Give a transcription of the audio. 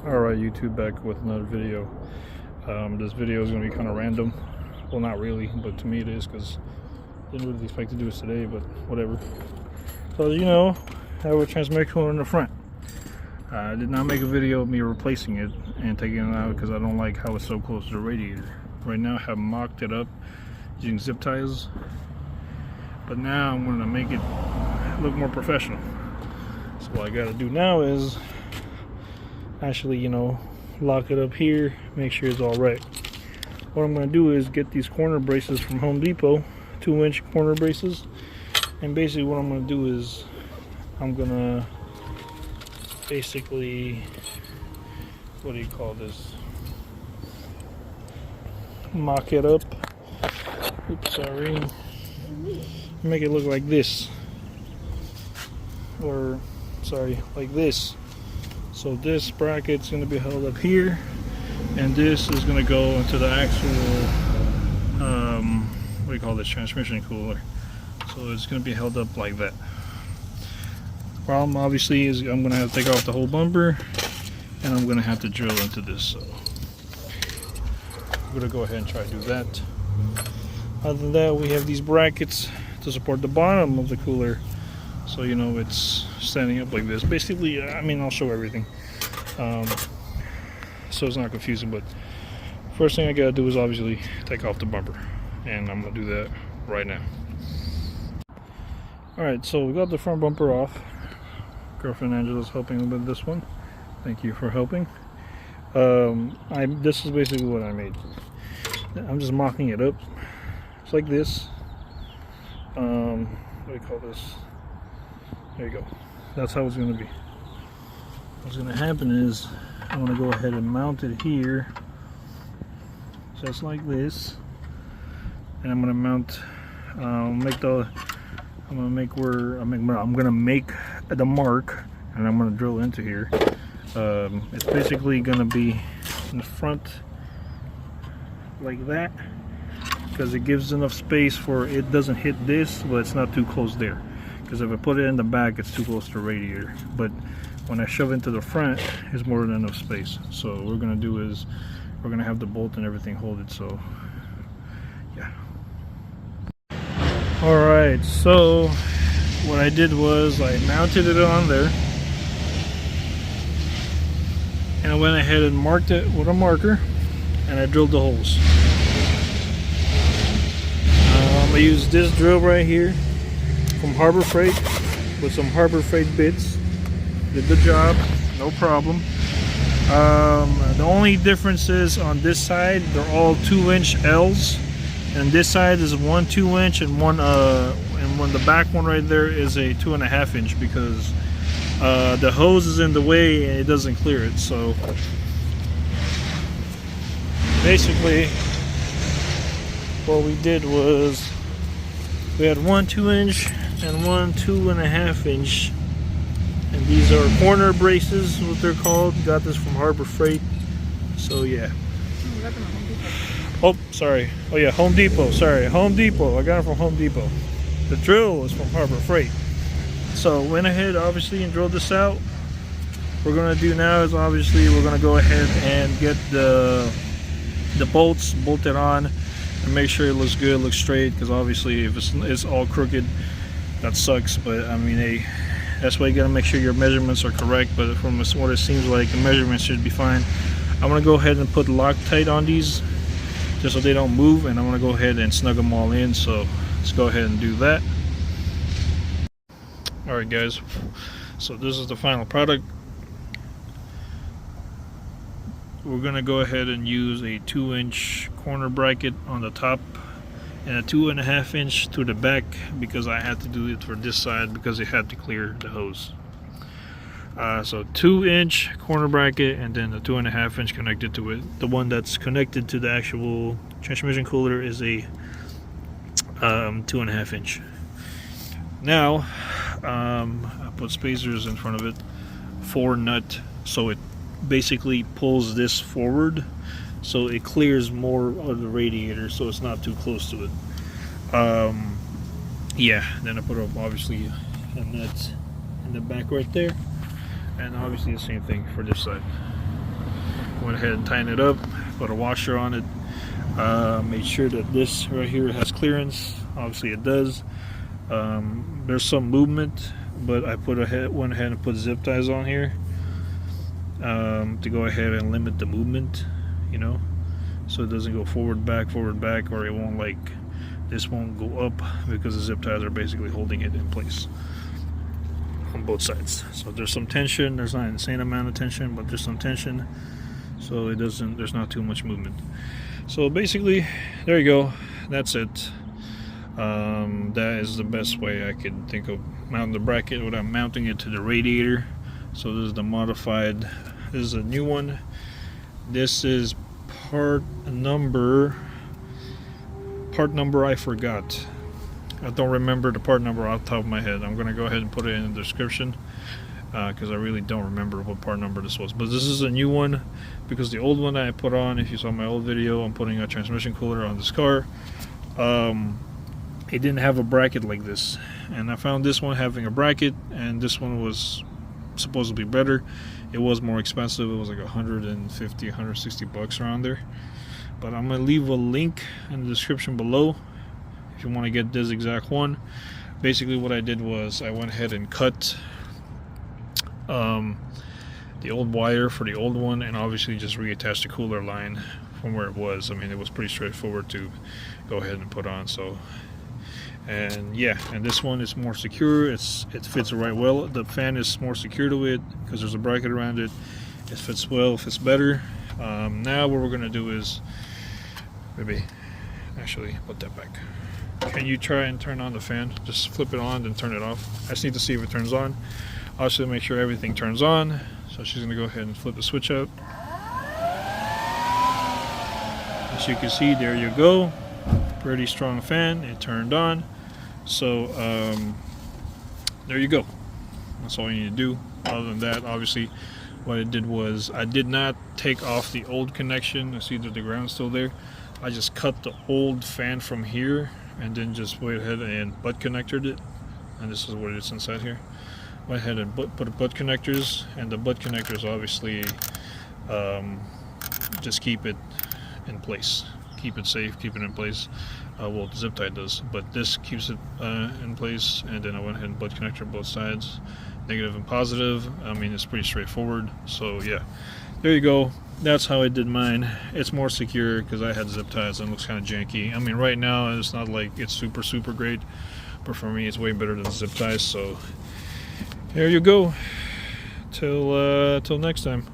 Alright YouTube, back with another video. This video is going to be kind of random. Well, not really, but to me it is, because I didn't really expect to do this today, but whatever. So, you know, I have a transmission cooler in the front. I did not make a video of me replacing it and taking it out because I don't like how it's so close to the radiator. Right now I have mocked it up using zip ties, but now I'm going to make it look more professional. So what I got to do now is actually, you know, lock it up here, make sure it's all right. What I'm going to do is get these corner braces from Home Depot, 2-inch corner braces, and basically what I'm going to do is I'm going to basically, what do you call this, mock it up. Oops, sorry. Make it look like this, or sorry, like this. So this bracket's going to be held up here, and this is going to go into the actual what do you call this, transmission cooler. So it's going to be held up like that. Problem obviously is I'm going to have to take off the whole bumper, and I'm going to have to drill into this. So I'm going to go ahead and try to do that. Other than that, we have these brackets to support the bottom of the cooler, so you know it's standing up like this. Basically, I mean, I'll show everything so it's not confusing, but first thing I gotta do is obviously take off the bumper, and I'm gonna do that right now. Alright, so we got the front bumper off. Girlfriend Angela's helping with this one. Thank you for helping. This is basically what I made. I'm just mocking it up. It's like this. What do you call this? There you go. That's how it's going to be. What's going to happen is I'm going to go ahead and mount it here, just like this. And I'm going to mount, I'm going to make the mark, and I'm going to drill into here. It's basically going to be in the front like that, because it gives enough space for it doesn't hit this, but it's not too close there. Because if I put it in the back, it's too close to the radiator. But when I shove into the front, it's more than enough space. So what we're gonna do is we're gonna have the bolt and everything hold it. So yeah. All right. So what I did was I mounted it on there, and I went ahead and marked it with a marker, and I drilled the holes. I'm gonna use this drill right here from Harbor Freight with some Harbor Freight bits. Did the job, no problem. The only difference is on this side they're all 2-inch L's, and this side is one 2-inch, and one and the back one right there is a 2.5-inch, because the hose is in the way and it doesn't clear it. So basically what we did was we had one 2-inch and one 2.5-inch, and these are corner braces, what they're called. Got this from Harbor Freight. So yeah. Oh, sorry. Oh yeah, Home Depot. Sorry, Home Depot. I got it from Home Depot. The drill was from Harbor Freight. So went ahead obviously and drilled this out. What we're gonna do now is obviously we're gonna go ahead and get the bolts bolted on and make sure it looks good, looks straight, because obviously if it's all crooked, that sucks. But I mean, hey, that's why you gotta make sure your measurements are correct. But from what it seems like, the measurements should be fine. I'm gonna go ahead and put Loctite on these just so they don't move, and I'm gonna go ahead and snug them all in. So let's go ahead and do that. Alright guys, so this is the final product. We're gonna go ahead and use a 2-inch corner bracket on the top and a 2.5-inch to the back, because I had to do it for this side because it had to clear the hose. So 2-inch corner bracket, and then the 2.5-inch connected to it. The one that's connected to the actual transmission cooler is a 2.5-inch. Now I put spacers in front of it, 4-nut, so it basically pulls this forward, so it clears more of the radiator, so it's not too close to it. Yeah, then I put up obviously a nut in the back right there, and obviously the same thing for this side. went ahead and tightened it up, put a washer on it, made sure that this right here has clearance. Obviously it does. There's some movement, but I went ahead and put zip ties on here to go ahead and limit the movement, you know, so it doesn't go forward back, or it won't, like, this won't go up, because the zip ties are basically holding it in place on both sides. So there's some tension. There's not an insane amount of tension, but there's some tension, so there's not too much movement. So basically, there you go. That's it. That is the best way I could think of mounting the bracket without mounting it to the radiator. So this is the modified. This is a new one. This is part number I forgot. I don't remember the part number off the top of my head. I'm going to go ahead and put it in the description, because I really don't remember what part number this was. But this is a new one, because the old one that I put on, if you saw my old video, I'm putting a transmission cooler on this car. It didn't have a bracket like this, and I found this one having a bracket, and this one was supposed to be better. It was more expensive. It was like 150, 160 bucks around there. But I'm gonna leave a link in the description below if you want to get this exact one. Basically what I did was I went ahead and cut the old wire for the old one, and obviously just reattached the cooler line from where it was. I mean, it was pretty straightforward to go ahead and put on. So, and yeah, and this one is more secure. It fits right well. The fan is more secure to it because there's a bracket around it. It fits well, it fits better. Now what we're gonna do is maybe actually put that back. Can you try and turn on the fan? Just flip it on and turn it off. I just need to see if it turns on. Also make sure everything turns on. So she's gonna go ahead and flip the switch out. As you can see, there you go. Pretty strong fan. It turned on. So there you go. That's all you need to do. Other than that, obviously what I did was I did not take off the old connection. I see that the ground's still there. I just cut the old fan from here and then just went ahead and butt connected it, and this is what it is inside here. Went ahead and put the butt connectors, and the butt connectors obviously just keep it in place, keep it safe, keep it in place. Well, the zip tie does, but this keeps it in place. And then I went ahead and butt connector both sides, negative and positive. I mean, it's pretty straightforward. So yeah, there you go. That's how I did mine. It's more secure because I had zip ties and it looks kind of janky. I mean, right now it's not like it's super great, but for me it's way better than zip ties. So there you go. Till next time.